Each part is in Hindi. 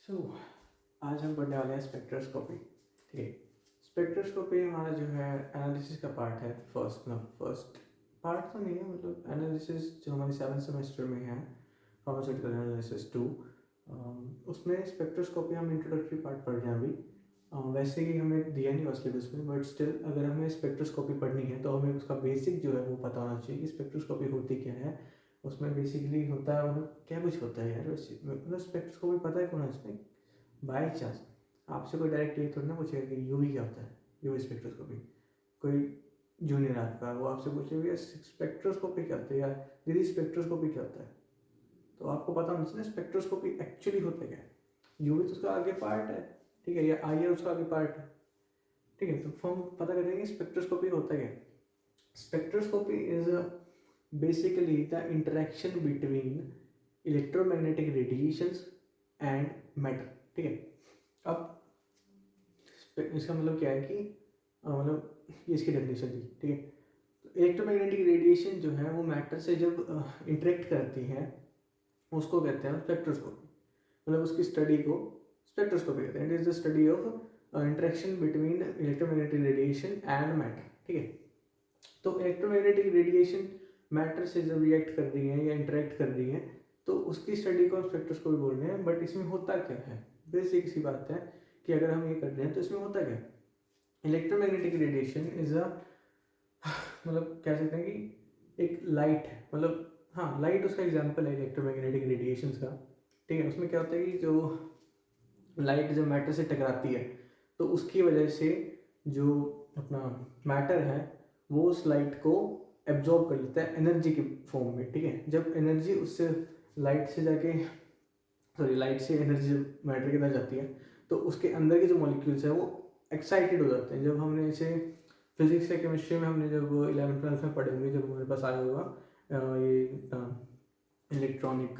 सो आज हम पढ़ने वाले हैं स्पेक्ट्रोस्कोपी। ठीक है, स्पेक्ट्रोस्कोपी हमारा जो है एनालिसिस का पार्ट है। फर्स्ट पार्ट तो नहीं है, मतलब एनालिसिस जो हमारे 7th सेमेस्टर में है, फार्मास्यूटिकल एनालिसिस 2, उसमें स्पेक्ट्रोस्कोपी हम इंट्रोडक्टरी पार्ट पढ़ रहे हैं अभी। वैसे ही हमें दिया नहीं हुआ सिलेबस में, बट स्टिल अगर हमें स्पेक्ट्रोस्कोपी पढ़नी है तो हमें उसका बेसिक जो है वो पता होना चाहिए कि स्पेक्ट्रोस्कोपी होती क्या है। उसमें बेसिकली होता है, मतलब क्या कुछ होता है यार, वैसे मतलब स्पेक्ट्रोस्कोपी पता है कौन है इसमें। बाई चांस आपसे कोई डायरेक्ट ये थोड़ी ना पूछेगा कि यूवी क्या होता है, यूवी स्पेक्ट्रोस्कोपी। कोई जूनियर आपका वो आपसे पूछेगा स्पेक्ट्रोस्कोपी क्या होता है, या दीदी स्पेक्ट्रोस्कोपी क्या होता है, तो आपको पता होना चाहिए स्पेक्ट्रोस्कोपी एक्चुअली होता क्या है। यूवी तो उसका आगे पार्ट है, ठीक है, या आई आर उसका आगे पार्ट है, ठीक है। तो हम पता करेंगे स्पेक्ट्रोस्कोपी होता क्या है। Spectroscopy is basically the interaction between electromagnetic radiations and matter, ठीक है। अब इसका मतलब क्या है कि मतलब ये इसकी डेफिनेशन थी, ठीक है। तो इलेक्ट्रोमैग्नेटिक रेडिएशन जो है वो मैटर से जब इंटरेक्ट करती है उसको कहते हैं स्पेक्ट्रोस्कोपी। मतलब उसकी स्टडी को स्पेक्ट्रोस्कोपी कहते हैं। It is the study of interaction between electromagnetic radiation and matter, ठीक है। तो इलेक्ट्रोमैग्नेटिक रेडिएशन मैटर से जब रिएक्ट कर रही है या इंटरेक्ट कर रही है तो उसकी स्टडी को हम स्पेक्ट्रोस्कोपी बोल रहे हैं। बट इसमें होता क्या है, बेसिक सी बात है कि अगर हम ये कर रहे हैं तो इसमें होता क्या है। इलेक्ट्रोमैग्नेटिक रेडिएशन इज अ मतलब कह सकते हैं कि एक लाइट है, मतलब हाँ लाइट उसका एग्जाम्पल है इलेक्ट्रोमैग्नेटिक रेडिएशन का, ठीक है। उसमें क्या होता है कि जो लाइट जब मैटर से टकराती है तो उसकी वजह से जो अपना मैटर है वो उस लाइट को एब्जॉर्ब कर लेता है एनर्जी के फॉर्म में, ठीक है। जब एनर्जी उससे लाइट से जाके लाइट से एनर्जी मैटर के अंदर जाती है तो उसके अंदर के जो मॉलिक्यूल्स हैं वो एक्साइटेड हो जाते हैं। जब हमने इसे फिजिक्स या केमिस्ट्री में हमने जब 11th 12th में पढ़े होंगे, जब हमारे पास आया होगा ये इलेक्ट्रॉनिक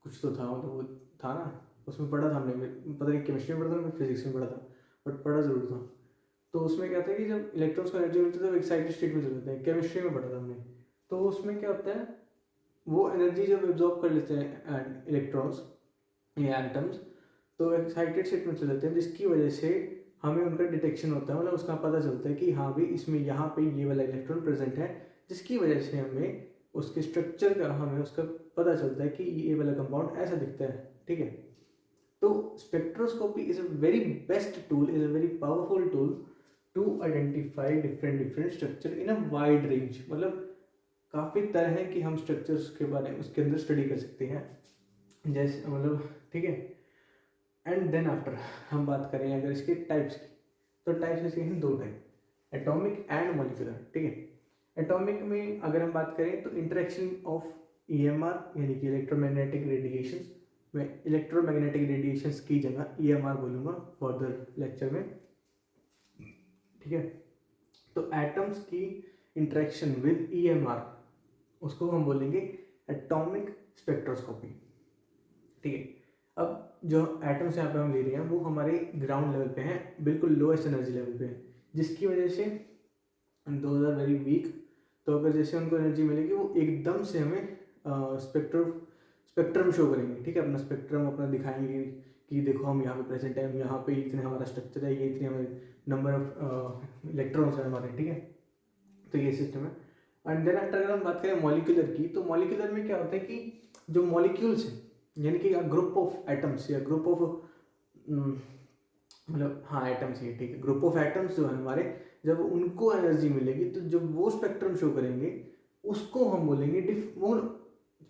कुछ तो था, मतलब वो था ना, उसमें पढ़ा था हमने, पता नहीं केमिस्ट्री में पढ़ा था मैं फिजिक्स में पढ़ा था, बट पढ़ा जरूर था। तो उसमें क्या था कि जब इलेक्ट्रॉन्स को एनर्जी मिलती है तो एक्साइटेड स्टेट में चले जाते हैं, केमिस्ट्री में पढ़ा था हमने। तो उसमें क्या होता है, वो एनर्जी जब एब्जॉर्ब कर लेते हैं इलेक्ट्रॉन्स या एटम्स तो एक्साइटेड स्टेट में चले जाते हैं, जिसकी वजह से हमें उनका डिटेक्शन होता है, मतलब उसका पता चलता है कि हाँ भी इसमें यहाँ पे ये वाला इलेक्ट्रॉन प्रेजेंट है, जिसकी वजह से हमें उसके स्ट्रक्चर का हमें उसका पता चलता है कि ये वाला कंपाउंड ऐसा दिखता है, ठीक है। तो spectroscopy is a very best tool, is a very powerful tool to identify different structure in a wide range. मतलब काफ़ी तरह है कि हम स्ट्रक्चर्स के बारे में उसके अंदर स्टडी कर सकते हैं, जैसे मतलब ठीक है। एंड देन आफ्टर हम बात करें अगर इसके टाइप्स की, तो टाइप्स इसके हैं 2 टाइप, एटॉमिक एंड मॉलिक्यूलर, ठीक है। एटॉमिक में अगर हम बात करें तो इंटरेक्शन ऑफ ईएमआर यानी कि इलेक्ट्रोमैग्नेटिक रेडिएशंस, मैं इलेक्ट्रोमैग्नेटिक रेडिएशंस की जगह ईएमआर बोलूँगा फर्दर लेक्चर में, ठीक है। तो एटम्स की इंटरेक्शन विद ईएमआर उसको हम बोलेंगे एटॉमिक स्पेक्ट्रोस्कोपी, ठीक है। अब जो एटम्स यहाँ पे हम ले रहे हैं वो हमारे ग्राउंड लेवल पे हैं, बिल्कुल लोएस्ट एनर्जी लेवल पे हैं, जिसकी वजह से दोज आर वेरी वीक। तो अगर जैसे उनको एनर्जी मिलेगी वो एकदम से हमें स्पेक्ट्रम शो करेंगे, ठीक है। अपना स्पेक्ट्रम अपना दिखाएंगे कि देखो हम यहाँ पे प्रेजेंट है, यहाँ पे इतने हमारा स्ट्रक्चर है, ये इतने हमारे नंबर ऑफ इलेक्ट्रॉन्स है हमारे, ठीक है। तो ये सिस्टम है। एंड देन आफ्टर अगर हम बात करें मॉलिक्यूलर की, तो मॉलिक्यूलर में क्या होता है कि जो मॉलिक्यूल्स हैं यानी कि ग्रुप ऑफ एटम्स या ग्रुप ऑफ मतलब हाँ एटम्स ही, ठीक है, ग्रुप ऑफ एटम्स जो है हमारे, जब उनको एनर्जी मिलेगी तो जब वो स्पेक्ट्रम शो करेंगे उसको हम बोलेंगे वो।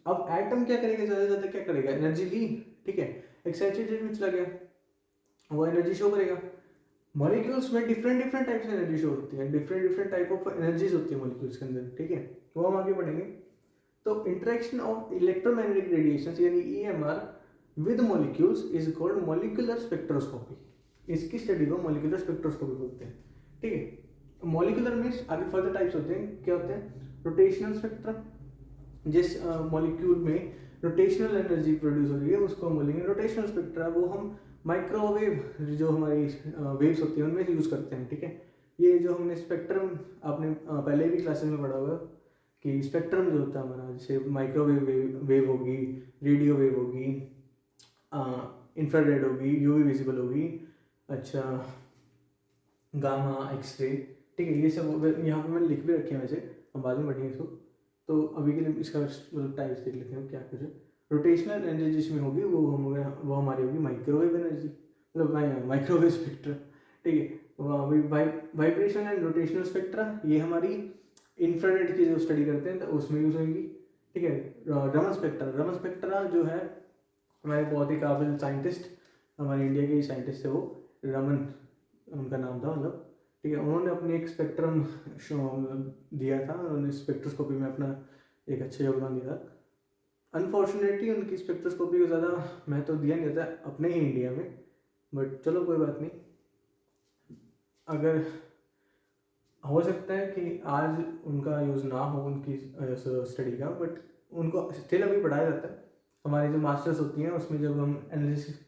अब एटम क्या करेगा, ज़्यादा से ज़्यादा क्या करेगा, एनर्जी ली, ठीक है, एक्साइटेड स्टेट में चला गया, वो एनर्जी शो करेगा। मॉलिक्यूल्स में डिफरेंट टाइप से एनर्जी शो होती है, डिफरेंट टाइप ऑफ एनर्जीज होती है मॉलिक्यूल्स के अंदर, ठीक है। वो हम आगे बढ़ेंगे। तो इंटरेक्शन ऑफ इलेक्ट्रोमैग्नेटिक रेडिएशंस यानी EMR with molecules is called molecular spectroscopy. इसकी स्टडी को मॉलिक्यूलर स्पेक्ट्रोस्कोपी बोलते हैं, ठीक है। मॉलिक्यूलर में आगे फर्दर टाइप्स होते हैं, क्या होते हैं, रोटेशनल स्पेक्ट्रम, जिस मॉलिक्यूल में रोटेशनल एनर्जी प्रोड्यूस हो रही है उसको हम बोलेंगे रोटेशनल स्पेक्ट्रा। वो हम माइक्रोवेव जो हमारी वेव्स होती हैं उनमें यूज़ करते हैं, ठीक है। ये जो हमने स्पेक्ट्रम आपने पहले भी क्लासेस में पढ़ा होगा कि स्पेक्ट्रम जो होता है हमारा, जैसे माइक्रोवेव वेव होगी, रेडियो वेव होगी, इंफ्रारेड होगी, यूवी विजिबल होगी, अच्छा गामा, एक्सरे, ठीक है। ये सब यहाँ पे मैंने लिख भी रखे हैं, वैसे हम बाद में पढ़ेंगे इसको। तो अभी के लिए इसका मतलब टाइप्स देख लेते हैं क्या कुछ है। रोटेशनल एनर्जी जिसमें होगी वो हमारी होगी माइक्रोवेव एनर्जी, मतलब माइक्रोवेव स्पेक्ट्रा, ठीक है। वाइब्रेशन एंड रोटेशनल स्पेक्ट्रा ये हमारी इंफ्रारेड की जो स्टडी करते हैं तो उसमें यूज होंगी, ठीक है। रमन स्पेक्ट्रा जो है हमारे बहुत ही काबिल साइंटिस्ट, हमारे इंडिया के ही साइंटिस्ट थे वो, रमन उनका नाम था, मतलब ठीक है। उन्होंने अपने एक स्पेक्ट्रम दिया था, उन्होंने स्पेक्ट्रोस्कोपी में अपना एक अच्छा योगदान दिया था। अनफॉर्चुनेटली उनकी स्पेक्ट्रोस्कोपी को ज़्यादा महत्व तो दिया नहीं जाता अपने ही इंडिया में, बट चलो कोई बात नहीं। अगर हो सकता है कि आज उनका यूज़ ना हो उनकी स्टडी का, बट उनको स्टिल अभी पढ़ाया जाता है। हमारी जो मास्टर्स होती हैं उसमें जब हम analysis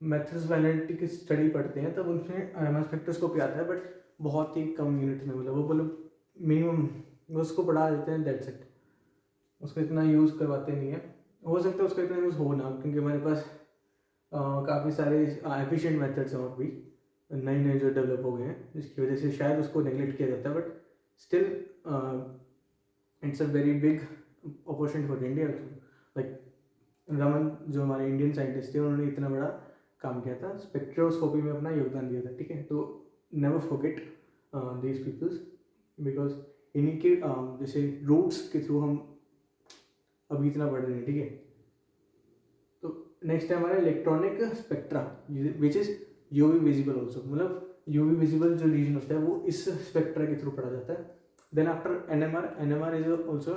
methods of analytic study पढ़ते हैं तब उसमें स्पेक्ट्रोस्कोपी आता है, बट बहुत ही कम यूनिट में, मतलब मिनिमम उसको पढ़ा देते हैं, दैट्स इट। उसको इतना यूज़ करवाते नहीं है। हो सकता है उसका इतना यूज़ हो ना, क्योंकि हमारे पास काफ़ी सारे एफिशिएंट मेथड्स हैं और भी नए नए जो डेवलप हो गए हैं, जिसकी वजह से शायद उसको नेगलेक्ट किया जाता है, but still it's a very big opportunity for India. Like Raman जो हमारे इंडियन साइंटिस्ट थे उन्होंने इतना बड़ा काम किया था, स्पेक्ट्रोस्कोपी में अपना योगदान दिया था, ठीक है। तो never forget these peoples, because इन्हीं के जैसे रूट्स के थ्रू हम अभी इतना बढ़ रहे हैं, ठीक है। तो नेक्स्ट है हमारा electronic spectra which is UV visible also, मतलब यूवी विजिबल जो रीजन होता है वो इस स्पेक्ट्रा के थ्रू पढ़ा जाता है। Then after NMR is also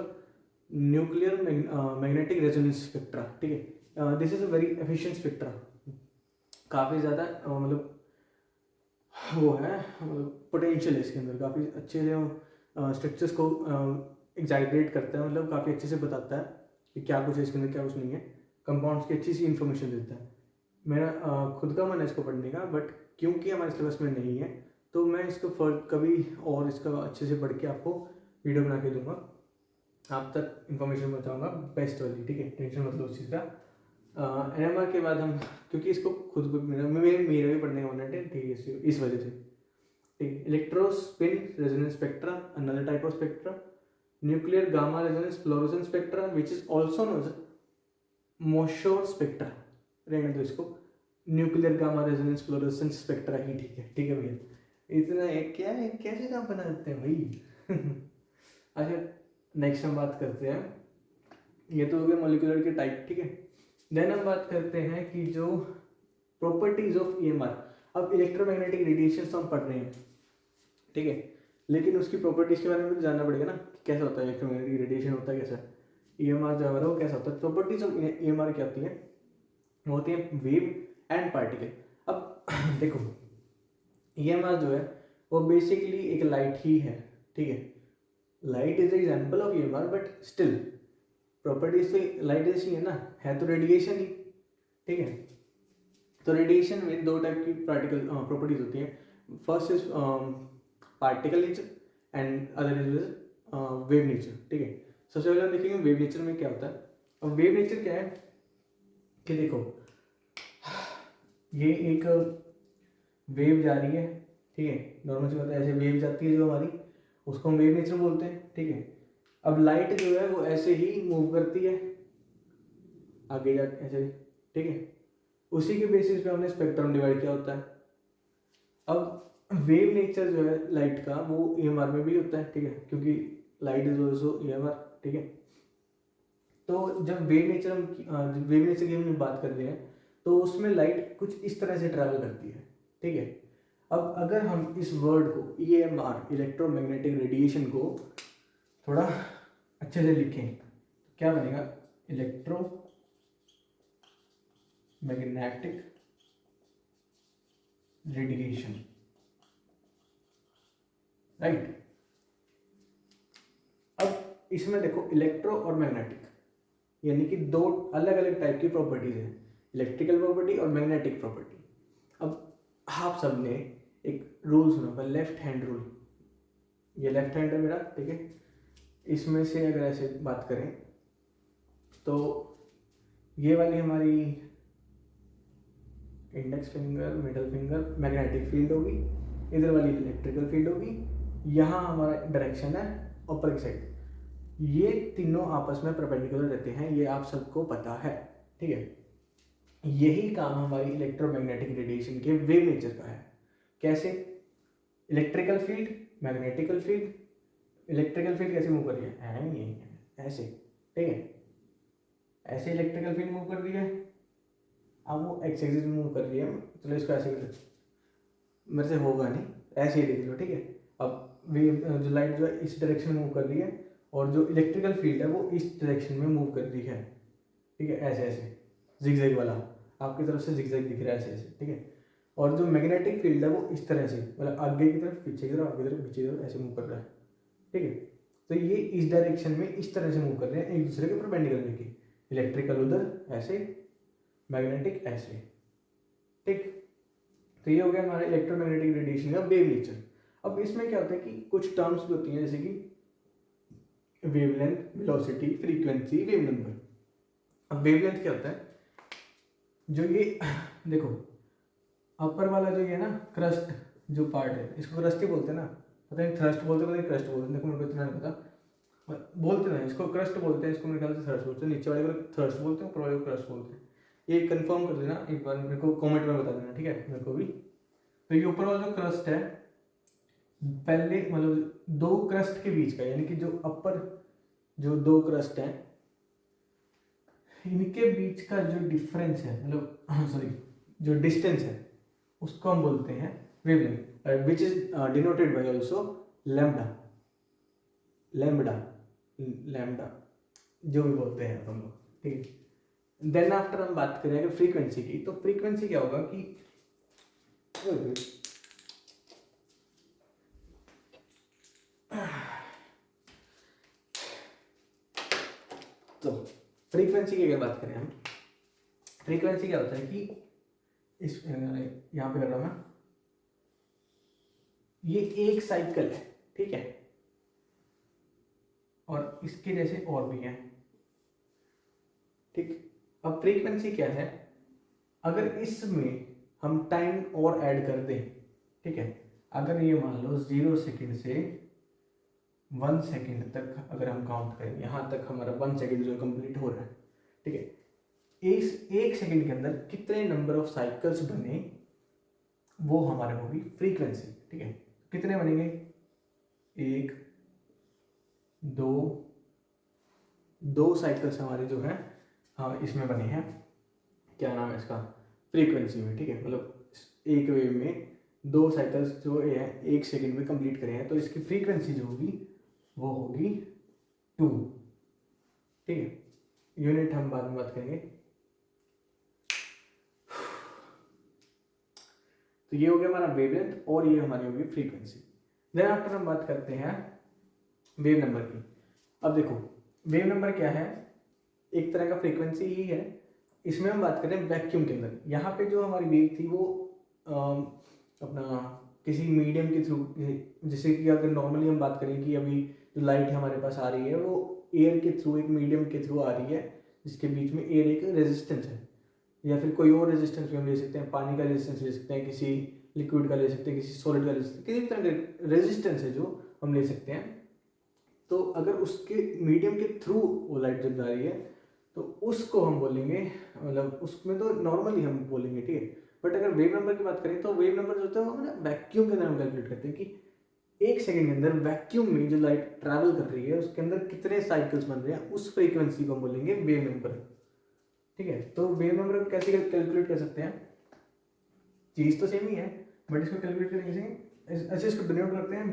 nuclear magnetic resonance spectra, ठीक है। This is a very efficient spectra, काफ़ी ज़्यादा मतलब वो है, पोटेंशियल है इसके अंदर, काफ़ी अच्छे से स्ट्रक्चर्स को एग्जैगरेट करता है, मतलब काफ़ी अच्छे से बताता है कि क्या कुछ है इसके अंदर, क्या कुछ नहीं है। कंपाउंड्स की अच्छी सी इन्फॉर्मेशन देता है। मेरा खुद का मन है इसको पढ़ने का, बट क्योंकि हमारे सिलेबस में नहीं है तो मैं इसको कभी और इसका अच्छे से पढ़ के आपको वीडियो बना के दूंगा, आप तक इन्फॉर्मेशन बताऊँगा बेस्ट वाली, ठीक है। टेंशन मतलब उस चीज़ का। एनएमआर के बाद हम, क्योंकि इसको खुद मेरा भी पढ़ने का मन है, ठीक है, इस वजह से, ठीक। Electron spin resonance spectra, another type of spectra. Nuclear gamma resonance fluorescence spectra which is also known as Mossbauer spectra, रहने दो इसको, nuclear gamma resonance fluorescence spectra ही ठीक है भैया। इतना एक क्या है, कैसे नाम बना देते हैं भाई। अच्छा, नेक्स्ट हम बात करते हैं, ये तो हो गया मॉलिक्यूलर के टाइप, ठीक है। देन हम बात करते हैं कि जो प्रॉपर्टीज ऑफ ईएमआर, अब इलेक्ट्रोमैग्नेटिक रेडिएशन तो हम पढ़ रहे हैं, ठीक है, लेकिन उसकी प्रॉपर्टीज के बारे में भी जानना पड़ेगा ना, कैसा होता है इलेक्ट्रोमैग्नेटिक रेडिएशन, होता है कैसा, ईएमआर जो है वो कैसा होता है। प्रॉपर्टीज ऑफ ईएमआर क्या होती है, वो होती है वेव एंड पार्टिकल। अब देखो ईएमआर जो है वो बेसिकली एक लाइट ही है, ठीक है। Light is example of EMR, but still properties तो लाइट जैसी है ना, है तो रेडिएशन ही, ठीक है। तो रेडिएशन में दो टाइप की पार्टिकल प्रॉपर्टीज होती हैं। First is particle nature and other is wave nature, ठीक है। सबसे पहले हम देखेंगे वेव नेचर में क्या होता है। अब वेव नेचर क्या है कि देखो ये एक वेव जा रही है, ठीक है, नॉर्मल सी बात है, ऐसे वेव जाती है जो हमारी, उसको हम वेव नेचर बोलते हैं, ठीक है। अब लाइट जो है वो ऐसे ही मूव करती है आगे जाके ऐसे, ठीक है। उसी के बेसिस पे हमने स्पेक्ट्रम डिवाइड किया होता है। अब वेव नेचर जो है लाइट का वो ईएमआर में भी होता है, ठीक है, क्योंकि लाइट इज ऑल्सो ईएमआर, ठीक है। तो जब वेव नेचर की हम बात कर रहे हैं तो उसमें लाइट कुछ इस तरह से ट्रैवल करती है, ठीक है। अब अगर हम इस वर्ड को ईएमआर इलेक्ट्रोमैग्नेटिक रेडिएशन को थोड़ा अच्छे से लिखें तो क्या बनेगा, इलेक्ट्रो मैग्नेटिक रेडिएशन, राइट। अब इसमें देखो इलेक्ट्रो और मैग्नेटिक यानी कि दो अलग अलग टाइप की प्रॉपर्टीज हैं, इलेक्ट्रिकल प्रॉपर्टी और मैग्नेटिक प्रॉपर्टी। अब आप सबने एक रूल सुना होगा, लेफ्ट हैंड रूल। ये लेफ्ट हैंड है मेरा, ठीक है। इसमें से अगर ऐसे बात करें तो ये वाली हमारी index finger, middle finger magnetic field होगी, इधर वाली इलेक्ट्रिकल फील्ड होगी, यहाँ हमारा डायरेक्शन है ऊपर की साइड। ये तीनों आपस में परपेंडिकुलर रहते हैं, ये आप सबको पता है, ठीक है। यही काम हमारी इलेक्ट्रोमैग्नेटिक रेडिएशन के वेव नेचर का है। कैसे? Electrical field, magnetical field, electrical field कैसे मूव कर रही है? ये ऐसे, ठीक है, ऐसे इलेक्ट्रिकल फील्ड मूव कर रही है। अब वो एक्स एक्सिस में मूव कर रही है, चलो इसको ऐसे कर, मेरे से होगा नहीं, ऐसे ही देख लो, ठीक है। अब वेव जो लाइट जो है इस डायरेक्शन में मूव कर रही है, और जो इलेक्ट्रिकल फील्ड है वो इस डायरेक्शन में मूव कर रही है, ठीक है, ऐसे ऐसे जिगजैग वाला आपकी तरफ से जिगजैग दिख रहा है, ऐसे ऐसे, ठीक है। और जो मैग्नेटिक फील्ड है वो इस तरह से, मतलब आगे की तरफ, पीछे की तरफ, आगे की तरफ, पीछे की तरफ ऐसे मूव कर रहा है, ठीक है। तो ये इस डायरेक्शन में इस तरह से मूव कर रहे हैं एक दूसरे के परपेंडिकुलर लेके, इलेक्ट्रिकल उधर ऐसे, मैग्नेटिक ऐसे, ठीक। तो ये हो गया हमारा इलेक्ट्रोमैग्नेटिक रेडिएशन का वेव नेचर। अब इसमें क्या होता है कि कुछ टर्म्स भी होती हैं, जैसे कि wavelength, velocity, frequency, wave number. अब वेवलेंथ क्या होता है? जो ये देखो अपर वाला जो ये ना क्रस्ट जो पार्ट है, इसको क्रस्ट ही बोलते हैं ना, पता नहीं थ्रस्ट बोलते हैं, पता नहीं क्रस्ट बोलते हैं, देखो मेरे को इतना नहीं पता, बोलते ना इसको क्रस्ट बोलते हैं, इसको मेरे ख्याल से थ्रस्ट बोलते हैं, नीचे वाले को थ्रस्ट बोलते हैं, ऊपर वाले को क्रस्ट बोलते हैं। ये कंफर्म कर देना एक बार, मेरे को कमेंट में बता देना, ठीक है, मेरे को भी। तो ये ऊपर वाला जो क्रस्ट है, पहले मतलब दो क्रस्ट के बीच का, यानी कि जो अपर जो दो क्रस्ट हैं इनके बीच का जो डिफरेंस है, मतलब सॉरी जो डिस्टेंस है, उसको हम बोलते हैं wavelength, which is denoted by also lambda, lambda, lambda जो भी बोलते हैं हम लोग, ठीक है। देन आफ्टर हम बात करें अगर फ्रीक्वेंसी की, तो फ्रीक्वेंसी क्या होगा कि तो फ्रीक्वेंसी की अगर बात करें हम, फ्रीक्वेंसी क्या होता है कि इस यहाँ पे कर रहा हूँ मैं, ये एक साइकिल है, ठीक है, और इसके जैसे और भी हैं, ठीक। अब फ्रीक्वेंसी क्या है? अगर इसमें हम टाइम और ऐड कर दें, ठीक है, अगर ये मान लो 0 सेकंड से 1 सेकंड तक अगर हम काउंट करें, यहाँ तक हमारा 1 सेकंड जो कंप्लीट हो रहा है, ठीक है, इस 1 सेकंड के अंदर कितने नंबर ऑफ साइकिल्स बने वो हमारे होगी फ्रीक्वेंसी, ठीक है। कितने बनेंगे? 1 2 साइकिल्स हमारे जो है हाँ इसमें बने हैं, क्या नाम है इसका, फ्रीक्वेंसी में, ठीक है। मतलब एक वेव में 2 साइकिल्स जो है 1 सेकंड में कंप्लीट करे हैं, तो इसकी फ्रीक्वेंसी जो होगी वो होगी 2, ठीक है। यूनिट हम बाद में बात करेंगे। तो ये हो गया हमारा वेवलेंथ और ये हमारी होगी फ्रीक्वेंसी। देन आफ्टर हम बात करते हैं वेव नंबर की। अब देखो वेव नंबर क्या है, एक तरह का फ्रीक्वेंसी ही है। इसमें हम बात करें वैक्यूम के अंदर, यहाँ पे जो हमारी वेव थी वो अपना किसी मीडियम के थ्रू, जैसे कि अगर नॉर्मली हम बात करें कि अभी जो लाइट हमारे पास आ रही है वो एयर के थ्रू, एक मीडियम के थ्रू आ रही है, जिसके बीच में एयर एक रेजिस्टेंस है, या फिर कोई और रेजिस्टेंस भी हम ले सकते हैं, पानी का रेजिस्टेंस ले सकते हैं, किसी लिक्विड का ले सकते हैं, किसी सॉलिड का ले सकते हैं, किसी भी तरह का रेजिस्टेंस है जो हम ले सकते हैं। तो अगर उसके मीडियम के थ्रू वो लाइट जब जा रही है तो उसको हम बोलेंगे, मतलब उसमें तो नॉर्मली हम बोलेंगे, ठीक है। बट अगर वेव नंबर की बात करें तो वेव नंबर जो होता है वो ना वैक्यूम के अंदर हम कैलकुलेट करते हैं कि 1 सेकंड के अंदर वैक्यूम में जो लाइट ट्रैवल कर रही है उसके अंदर कितने साइकिल्स बन रहे हैं, उस फ्रीक्वेंसी को हम बोलेंगे वेव नंबर, ठीक है। तो वेव नंबर कैसे कैलकुलेट कर सकते हैं, चीज़ तो सेम ही है बट इसको कैलकुलेट करने से ऐसे इसको डिनोट करते हैं,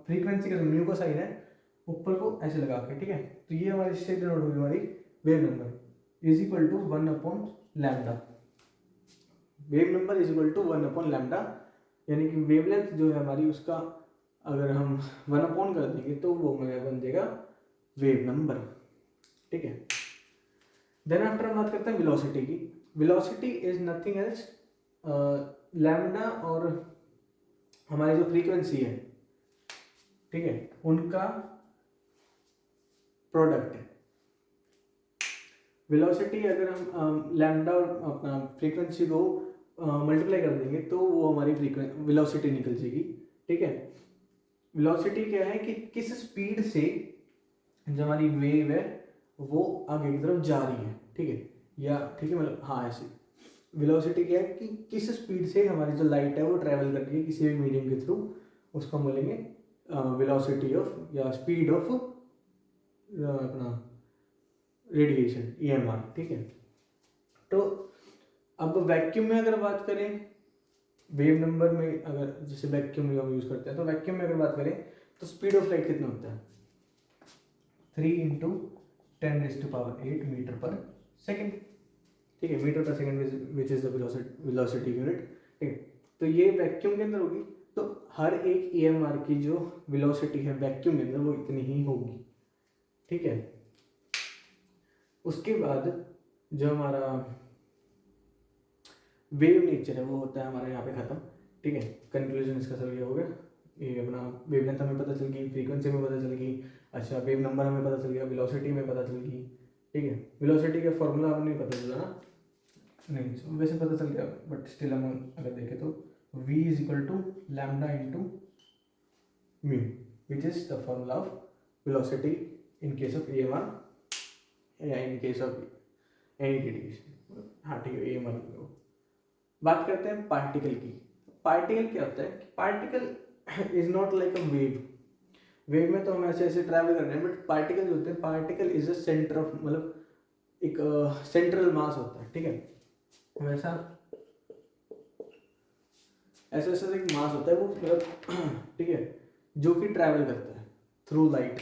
फ्रीक्वेंसी का म्यू का साइन है ऊपर को ऐसे लगा के, ठीक है। तो ये हमारी इससे डिनोट होगी हमारी wave number is equal to 1/λ। Wave number is equal to 1/λ, यानी कि वेवलेंथ जो है हमारी उसका अगर हम 1 कर देंगे तो वो हमारा बन जाएगा वेव नंबर, ठीक है। देन आफ्टर हम बात करते हैं वेलोसिटी की। Velocity is nothing else lambda और हमारी जो फ्रीक्वेंसी है, ठीक है, उनका प्रोडक्ट है। वेलोसिटी अगर हम लैम्डा और अपना फ्रीक्वेंसी को मल्टीप्लाई कर देंगे तो वो हमारी वेलोसिटी निकल जाएगी। ठीक है, वेलोसिटी क्या है कि किस स्पीड से जो हमारी वेव है वो आगे की तरफ जा रही है। ठीक है, या ठीक है मतलब हाँ ऐसे वेलोसिटी क्या है कि किस स्पीड से हमारी जो लाइट है वो ट्रैवल कर रही है किसी भी मीडियम के थ्रू, उसको हम बोलेंगे वेलोसिटी ऑफ या स्पीड ऑफ अपना रेडिएशन EMR। ठीक है, तो अब वैक्यूम में अगर बात करें, वेव नंबर में अगर जैसे वैक्यूम में हम यूज़ करते हैं, तो वैक्यूम में अगर बात करें तो स्पीड ऑफ लाइट कितना होता है 3 × 10⁸ मीटर पर सेकेंड। ठीक है, मीटर पर second which is the velocity unit. ठीक है, तो ये वैक्यूम के अंदर होगी, तो हर एक EMR की जो वेलोसिटी है वैक्यूम के अंदर वो इतनी ही होगी। ठीक है, उसके बाद जो हमारा वेव नेचर है वो होता है हमारा यहाँ पे खत्म। ठीक है, कंक्लूजन इसका सब ये हो गया, ये अपना वेवलेंथ हमें पता चल गई, फ्रीक्वेंसी में पता चल गई, अच्छा वेव नंबर हमें पता चल गया, वेलोसिटी में पता चल गई। ठीक है, वेलोसिटी का फॉर्मूला हमें नहीं पता चला ना, नहीं वैसे पता चल गया बट स्टिल हम अगर देखें तो v = lambda × mu which is the formula of velocity in case of EMR या in case of any radiation. हाँ ठीक है, EMR बात करते हैं पार्टिकल की। पार्टिकल क्या होता है, particle is not like a wave. Wave में तो हम ऐसे ऐसे ट्रैवल कर रहे हैं, बट पार्टिकल जो होते हैं, particle is a centre of मतलब एक सेंट्रल मास होता है। ठीक है, वैसा ऐसा ऐसा एक मास होता है वो मतलब ठीक है, जो कि ट्रैवल करता है थ्रू लाइट।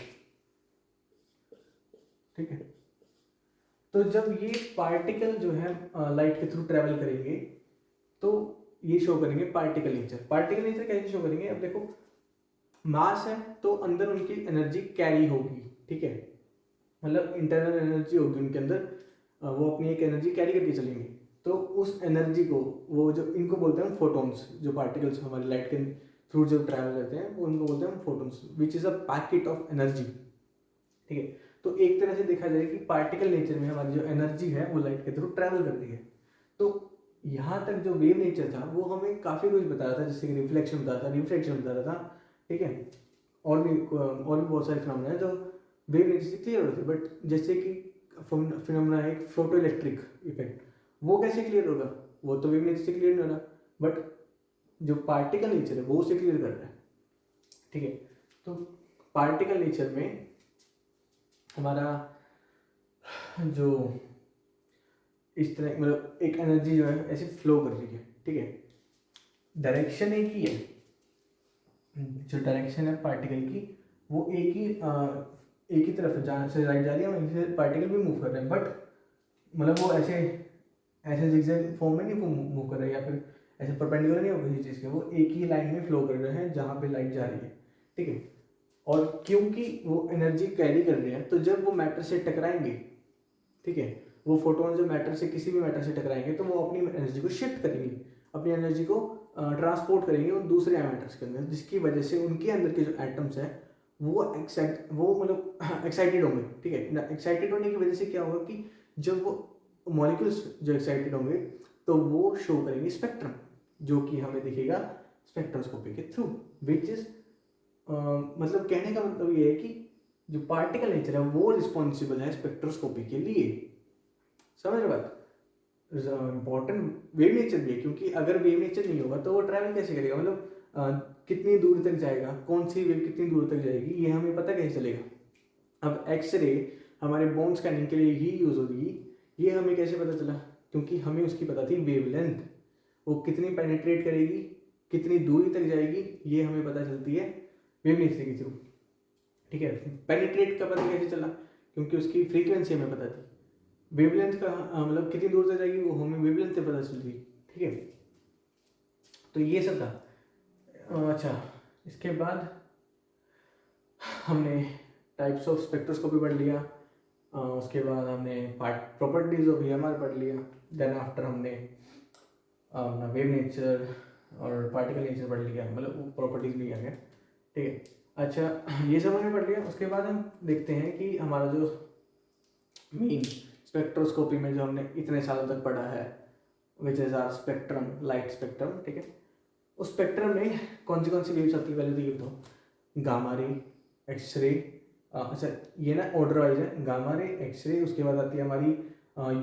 ठीक है, तो जब ये पार्टिकल जो है लाइट के थ्रू ट्रैवल करेंगे तो ये शो करेंगे पार्टिकल नेचर। पार्टिकल नेचर कैसे शो करेंगे, अब देखो मास है तो अंदर उनकी एनर्जी कैरी होगी। ठीक है, मतलब इंटरनल एनर्जी होगी उनके अंदर, वो अपनी एक एनर्जी कैरी करके चलेंगे। तो उस एनर्जी को वो जो इनको बोलते हैं फोटॉन्स, जो पार्टिकल्स हमारी लाइट के थ्रू जो ट्रैवल करते हैं वो उनको बोलते हैं photons which is a packet of energy. ठीक है, तो एक तरह से देखा जाए कि पार्टिकल नेचर में हमारी जो एनर्जी है वो लाइट के थ्रू ट्रैवल करती है। तो यहाँ तक जो वेव नेचर था वो हमें काफ़ी कुछ बता रहा था, जैसे कि रिफ्लेक्शन बता रहा था, रिफ्लेक्शन बता रहा था। ठीक है, और भी बहुत सारे फिनोमेना है जो वेव नेचर से क्लियर होते हैं, बट जैसे कि फिनोमेना है एक फोटो इलेक्ट्रिक इफेक्ट, वो कैसे क्लियर होगा, वो तो वेव नेचर से क्लियर नहीं हो रहा, बट जो पार्टिकल नेचर है वो उसे क्लियर कर रहा है। ठीक है, तो पार्टिकल नेचर में हमारा जो इस तरह मतलब एक एनर्जी जो है ऐसे फ्लो कर रही है। ठीक है, डायरेक्शन एक ही है, जो डायरेक्शन है पार्टिकल की वो एक ही तरफ जहाँ से लाइट जा रही है वहीं से पार्टिकल भी मूव कर रहे हैं, बट मतलब वो ऐसे ऐसे जिगजैग फॉर्म में नहीं मूव कर रहे हैं या फिर ऐसे परपेंडिकुलर नहीं हो किसी चीज़ के, वो एक ही लाइन में फ्लो कर रहे हैं जहाँ पे लाइट जा रही है। ठीक है, और क्योंकि वो एनर्जी कैरी कर रहे हैं तो जब वो मैटर से टकराएंगे, ठीक है, वो फोटोन जो मैटर से किसी भी मैटर से टकराएंगे तो वो अपनी एनर्जी को शिफ्ट करेंगे, अपनी एनर्जी को ट्रांसपोर्ट करेंगे उन दूसरे मैटर्स के अंदर, जिसकी वजह से उनके अंदर के जो एटम्स हैं वो मतलब एक्साइटेड होंगे। ठीक है, एक्साइटेड होने की वजह से क्या होगा कि जब वो मॉलिक्यूल्स जो एक्साइटेड होंगे तो वो शो करेंगे स्पेक्ट्रम, जो कि हमें दिखेगा स्पेक्ट्रोस्कोपी के थ्रू, विच इज मतलब कहने का मतलब ये है कि जो पार्टिकल नेचर है वो रिस्पॉन्सिबल है स्पेक्ट्रोस्कोपी के लिए। समझ रहे बात, इम्पॉर्टेंट वेव नेचर भी है, क्योंकि अगर वेव नेचर नहीं होगा तो वो ट्रैवल कैसे करेगा, मतलब कितनी दूर तक जाएगा, कौन सी वेव कितनी दूर तक जाएगी, ये हमें पता कैसे चलेगा। अब एक्सरे हमारे बोन स्कैनिंग के लिए ही यूज़ होगी, ये हमें कैसे पता चला, क्योंकि हमें उसकी पता थी वेवलेंथ, वो कितनी पेनिट्रेट करेगी, कितनी दूरी तक जाएगी, ये हमें पता चलती है वेव नेचर के थ्रू। ठीक है, पेनिट्रेट का पता कैसे चला, क्योंकि उसकी फ्रीक्वेंसी हमें पता थी, वेवलेंथ का मतलब कितनी दूर तक जाएगी वो हमें वेवलेंथ से पता चलती। ठीक है, तो ये सब था। अच्छा, इसके बाद हमने टाइप्स ऑफ स्पेक्ट्रोस्कोपी पढ़ लिया, उसके बाद हमने प्रॉपर्टीज ऑफ EMR पढ़ लिया, देन आफ्टर हमने अपना वेव नेचर और पार्टिकल नेचर पढ़ लिया, मतलब प्रॉपर्टीज भी आ गया। ठीक है, अच्छा ये सब हमने पढ़ लिया। उसके बाद हम देखते हैं कि हमारा जो मेन स्पेक्ट्रोस्कोपी में जो हमने इतने सालों तक पढ़ा है which is our spectrum, light spectrum, ठीक है। उस स्पेक्ट्रम में कौन सी वेव्स आती है पहले तो ये बताओ। गामा रे, एक्सरे, अच्छा ये ना ऑर्डर वाइज है, गामा रे, एक्सरे, उसके बाद आती है हमारी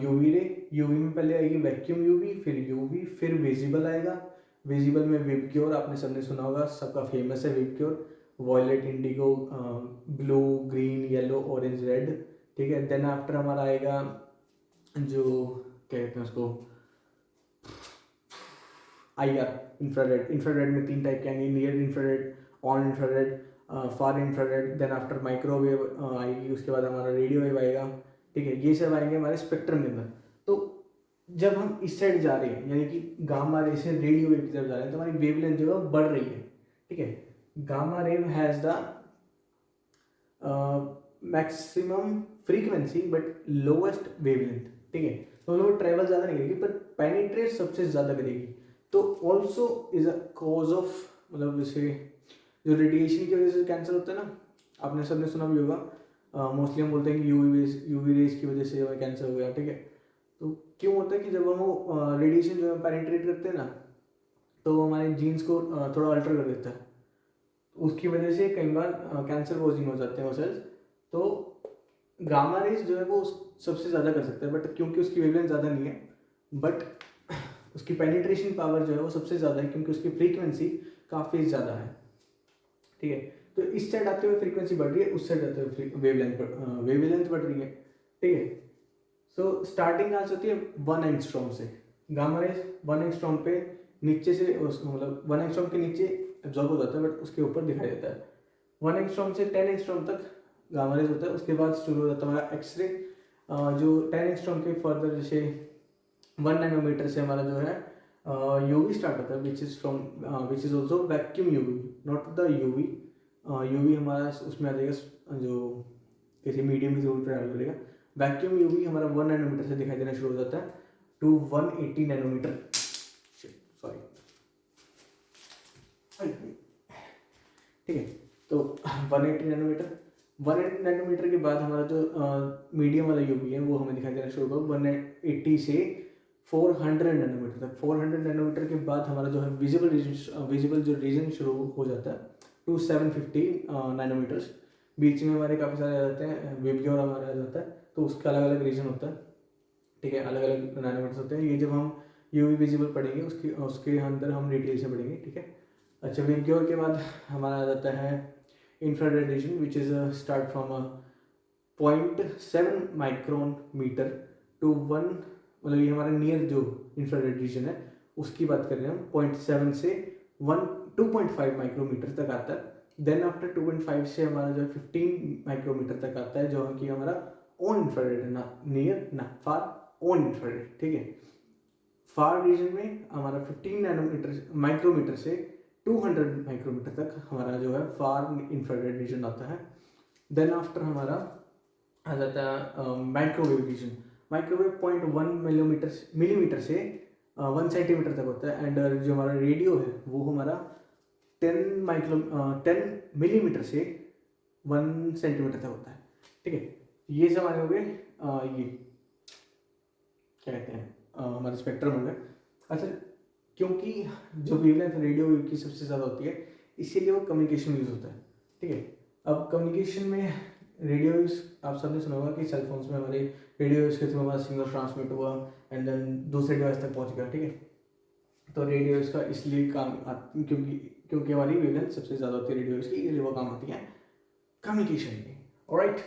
यूवी रे। यूवी में पहले आएगी वैक्यूम यूवी, फिर यूवी, फिर विजिबल आएगा। विजिबल में विबग्योर, आपने सबने सुना होगा, सबका फेमस है VIBGYOR. Violet, indigo, blue, green, yellow, orange, red, ठीक है। देन आफ्टर हमारा आएगा जो क्या कहते हैं उसको, IR, इंफ्रारेड। इंफ्रारेड में 3 टाइप के आएंगे, near infrared, on infrared, far infrared. Then after microwave आएगी, उसके बाद हमारा रेडियो वेव आएगा, ठीक है। ये सब आएंगे हमारे स्पेक्ट्रम के अंदर। तो जब हम इस साइड जा रहे हैं, यानी कि गामा रे से रेडियो वेव की तरफ जा रहे हैं, तो हमारी वेवलेंथ जो है बढ़ रही है, ठीक है। Gamma ray has the maximum frequency but lowest wavelength, ठीक है। तो मतलब ट्रेवल ज़्यादा नहीं करेगी पर पेनिट्रेट सबसे ज़्यादा करेगी। तो also is a cause of, मतलब जैसे जो रेडिएशन की वजह से कैंसर होता है ना, आपने सबने सुना भी होगा। मोस्टली हम बोलते हैं कि यूवी रेज की वजह से हमें कैंसर हो गया, ठीक है। तो क्यों होता है कि जब हम रेडिएशन जो है पेनिट्रेट करते हैं ना, तो हमारे जीन्स को थोड़ा अल्टर कर देता है। उसकी वजह से कई बार कैंसर कॉजिंग हो जाते हैं वो सेल्स। तो गामा रेज जो है वो सबसे ज़्यादा कर सकता है, बट क्योंकि उसकी वेवलेंथ ज़्यादा नहीं है, बट उसकी पेनिट्रेशन पावर जो है वो सबसे ज़्यादा है, क्योंकि उसकी फ्रीक्वेंसी काफ़ी ज़्यादा है, ठीक है। तो इस साइड आते हुए फ्रीक्वेंसी बढ़ रही है, उस साइड आते हुए वेवलेंथ बढ़ रही है, ठीक है। सो स्टार्टिंग आज होती है 1 एंगस्ट्रॉम से। गामा रेज 1 एंगस्ट्रॉम पे नीचे से मतलब 1 एंगस्ट्रॉम के नीचे एब्जॉर्ब हो जाता है, बट उसके ऊपर दिखाई देता है। 1 एंगस्ट्रॉम से 10 एंगस्ट्रॉम तक गामा रेज होता है। उसके बाद शुरू हो जाता है हमारा एक्सरे, जो 10 एंगस्ट्रॉम के फर्दर जैसे 1 नैनोमीटर से हमारा जो है यूवी स्टार्ट होता है, which is also vacuum UV, not the UV. UV हमारा उसमें आ जाएगा जो किसी मीडियम की जरूरत ट्रैवल करेगा। वैक्यूम यूवी हमारा 1 नैनोमीटर से दिखाई देना शुरू हो जाता है टू 180 नैनोमीटर, सॉरी, ठीक है। तो 180 नैनोमीटर, 180 नैनोमीटर के बाद हमारा जो मीडियम वाला यूवी है वो हमें दिखाई देना शुरू होगा 180 से 400 नैनोमीटर तक। 400 नैनोमीटर के बाद हमारा जो है विजिबल जो रीजन शुरू हो जाता है टू 750 नैनोमीटर्स। बीच में हमारे काफ़ी सारे आ जाते हैं, वेबग्योर हमारा आ जाता है, तो उसका अलग अलग रीजन होता है, ठीक है, अलग अलग नैनोमीटर्स होते हैं। ये जब हम यूवी विजिबल पढ़ेंगे उसके अंदर हम डिटेल से पढ़ेंगे, ठीक है। अच्छा, वेबग्योर के बाद हमारा आ जाता है infrared region, which is start from 0.7 micron metre to 1, मतलब ये हमारा नियर जो इंफ्रारेड रीजन है उसकी बात कर रहे हैं हम, 0.7 से 2.5 माइक्रोमीटर तक आता है। देन आफ्टर 2.5 से हमारा जो 15 माइक्रोमीटर तक आता है, जो कि हमारा ऑन इंफ्रारेड है, ना नियर ना फार, ऑन इंफ्रारेड, ठीक है। फार रीजन में हमारा 15 माइक्रोमीटर से 200 माइक्रोमीटर तक हमारा जो है फार इंफ्रारेड रीजन आता है। देन आफ्टर हमारा आ जाता है माइक्रोवेव रीजन। माइक्रोवेव 0.1 मिलीमीटर से 1 सेंटीमीटर तक होता है। एंड जो हमारा रेडियो है वो हमारा 10 मिलीमीटर से 1 सेंटीमीटर तक होता है, ठीक है। ये सब हमारे हो गए ये क्या कहते हैं हमारे स्पेक्ट्रम हो गए। अच्छा, क्योंकि जो वेवलेंथ रेडियो वेव की सबसे ज़्यादा होती है, इसीलिए वो कम्युनिकेशन में यूज़ होता है, ठीक है। अब कम्युनिकेशन में रेडियो वेव्स आप सबने सुना होगा कि सेल फोन्स में हमारे रेडियो वेव्स के थ्रू हमारा सिग्नल ट्रांसमिट हुआ एंड देन दूसरे डिवाइस तक पहुंच गया, ठीक है। तो रेडियो वेव्स का इसलिए क्योंकि हमारी वेवलेंथ सबसे ज़्यादा होती है रेडियो वेव्स की, इसलिए वो काम होती है कम्युनिकेशन में, alright.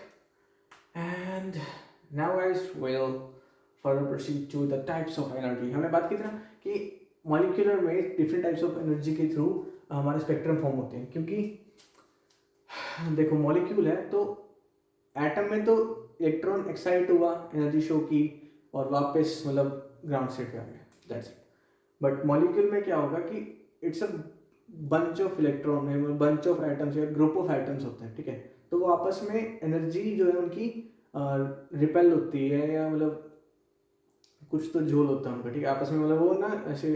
And now guys will further proceed to the types of energy. हमने बात की थी ना कि मॉलिक्यूलर में डिफरेंट टाइप्स ऑफ एनर्जी के थ्रू हमारे स्पेक्ट्रम फॉर्म होते हैं। क्योंकि देखो मॉलिक्यूल है तो एटम में तो इलेक्ट्रॉन एक्साइट हुआ, एनर्जी शो की और वापस मतलब ग्राउंड स्टेट पे आ गया, दैट्स इट। बट मॉलिक्यूल में क्या होगा कि it's a bunch of electron है, बंच ऑफ एटम्स या ग्रुप ऑफ एटम्स होते हैं, ठीक है। तो वो आपस में एनर्जी जो है उनकी रिपेल होती है, या मतलब कुछ तो झोल होता है उनका, ठीक है, आपस में। मतलब वो ना ऐसे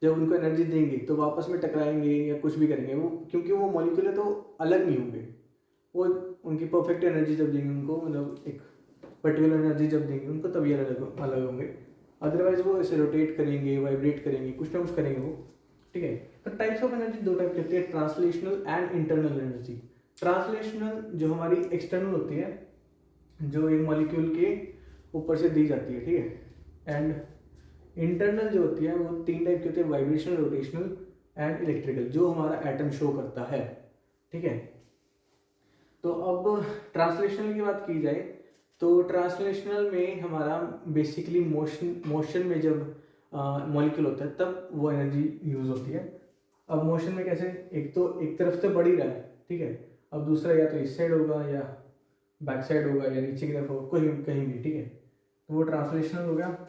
जब उनको एनर्जी देंगे तो वो आपस में टकराएंगे या कुछ भी करेंगे वो, क्योंकि वो मॉलिक्यूल है तो अलग नहीं होंगे। वो उनकी परफेक्ट एनर्जी जब देंगे उनको, मतलब एक पर्टिकुलर एनर्जी जब देंगे उनको, तभी अलग अलग होंगे। अदरवाइज वो ऐसे रोटेट करेंगे, वाइब्रेट करेंगे, कुछ ना कुछ करेंगे वो, ठीक है। तो टाइप्स ऑफ एनर्जी दो टाइप की होती है, translational and internal energy. Translational जो हमारी एक्सटर्नल होती है, जो एक मॉलिक्यूल के ऊपर से दी जाती है, ठीक है। एंड इंटरनल जो होती है वो तीन टाइप की होती है, वाइब्रेशनल, रोटेशनल एंड इलेक्ट्रिकल, जो हमारा एटम शो करता है, ठीक है। तो अब ट्रांसलेशनल की बात की जाए तो ट्रांसलेशनल में हमारा बेसिकली मोशन में जब मॉलिक्यूल होता है तब वो एनर्जी यूज होती है। अब मोशन में कैसे, एक तो एक तरफ से बढ़ ही रहा है, ठीक है, अब दूसरा या तो इस साइड होगा या बैक साइड होगा या नीचे की तरफ होगा, कोई कहीं भी, ठीक है, तो वो ट्रांसलेशनल हो गया।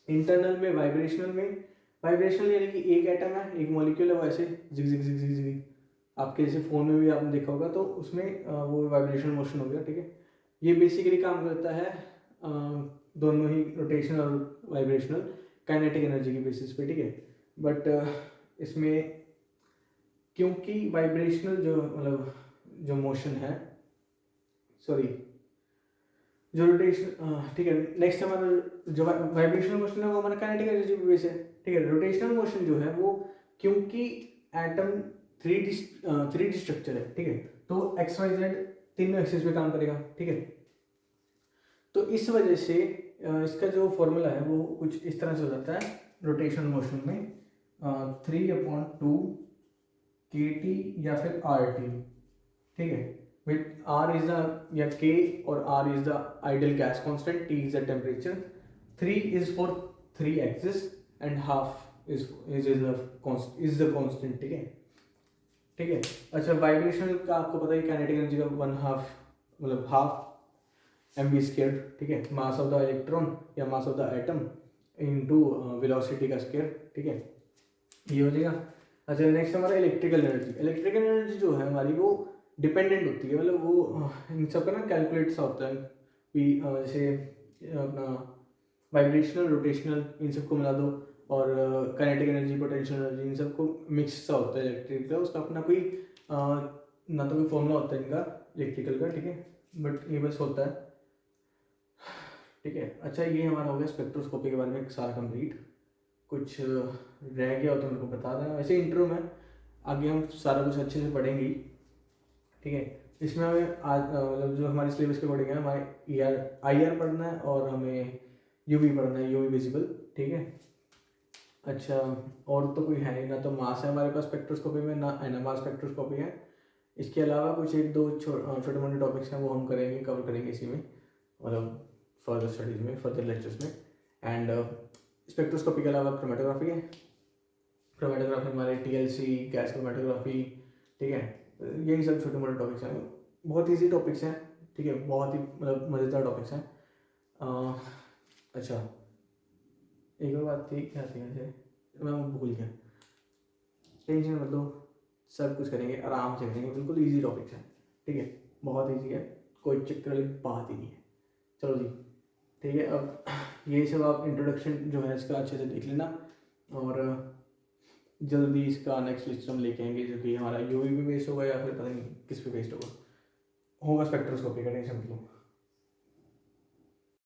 इंटरनल में वाइब्रेशनल यानी कि एक एटम है, एक मॉलिक्यूल है, वो ऐसे जिग जिग जिग जिग जिग, आपके जैसे फ़ोन में भी आपने देखा होगा, तो उसमें वो वाइब्रेशनल मोशन हो गया, ठीक है। ये बेसिकली काम करता है दोनों ही रोटेशनल और वाइब्रेशनल काइनेटिक एनर्जी की बेसिस पे, ठीक है। बट इसमें क्योंकि वाइब्रेशनल जो मतलब जो मोशन है, सॉरी जो रोटेशन, ठीक है, नेक्स्ट हमारा जो वाइब्रेशनल मोशन है वो हमारा काइनेटिक एनर्जी पे बेस है, ठीक है। रोटेशनल मोशन जो है वो क्योंकि एटम 3D स्ट्रक्चर है, ठीक है, तो एक्स वाई जेड तीनों एक्सिस पे काम करेगा, ठीक है। तो इस वजह से इसका जो फॉर्मूला है वो कुछ इस तरह से हो जाता है रोटेशनल मोशन में, 3/2 kT या फिर RT, ठीक है, with R is the या K और R is the ideal gas constant, T is the temperature, 3 is for 3 axis and half is the constant, ठीक है, ठीक है। अच्छा, वाइब्रेशनल का आपको पता है काइनेटिक एनर्जी का 1/2 मतलब हाफ mv², ठीक है, मास ऑफ द इलेक्ट्रॉन या mass of the atom into velocity का स्क्वायर, ठीक है, ये हो जाएगा। अच्छा, नेक्स्ट हमारा इलेक्ट्रिकल एनर्जी जो है हमारी वो डिपेंडेंट होती है, मतलब वो इन सब का ना कैलकुलेट सा होता है कि जैसे अपना वाइब्रेशनल, रोटेशनल, इन सबको मिला दो और काइनेटिक एनर्जी, पोटेंशियल एनर्जी, इन सबको मिक्स सा होता है इलेक्ट्रिक का, उसका अपना कोई ना तो कोई फॉर्मूला होता है इनका इलेक्ट्रिकल का, ठीक है, बट ये बस होता है, ठीक है। अच्छा, ये हमारा हो गया स्पेक्ट्रोस्कोपी के बारे में सारा कंप्लीट। कुछ रह गया हो तो मेरे को बता देना, वैसे इंट्रो में आगे हम सारा कुछ अच्छे से पढ़ेंगे, ठीक है। इसमें हमें आज मतलब जो हमारी सिलेबस के अकॉर्डिंग है, हमारे IR पढ़ना है और हमें UV पढ़ना है, UV विजिबल, ठीक है। अच्छा, और तो कोई है नहीं, ना तो मास है हमारे पास स्पेक्ट्रोस्कोपी में, ना NMR स्पेक्ट्रोस्कोपी है। इसके अलावा कुछ एक दो छोटे मोटे टॉपिक्स हैं वो हम कवर करेंगे इसी में, मतलब फर्दर स्टडीज़ में, फर्दर लेक्चर्स में। एंड स्पेक्ट्रोस्कोपी के अलावा क्रोमेटोग्राफी है, क्रोमेटोग्राफी हमारे TLC, गैस क्रोमेटोग्राफी, ठीक है, यही सब छोटे मोटे टॉपिक्स हैं, बहुत ईजी टॉपिक्स हैं, ठीक है, बहुत ही मतलब मज़ेदार टॉपिक्स हैं। अच्छा, एक और बात थी, क्या थी वैसे, मैं भूल गया, टेंशन मतलब सब कुछ करेंगे, आराम से करेंगे, बिल्कुल ईजी टॉपिक्स हैं, ठीक है, बहुत ईजी है, कोई चक्कर वाली बात ही नहीं है। चलो जी, ठीक है। अब ये सब आप इंट्रोडक्शन जो है इसका अच्छे से देख लेना, और जल्दी इसका नेक्स्ट लेक्चर हम लेके आएंगे जो कि हमारा UV पे बेस्ड होगा या फिर पता नहीं किस पे बेस्ड होगा स्पेक्ट्रोस्कोपी का, टेंशन मतलब।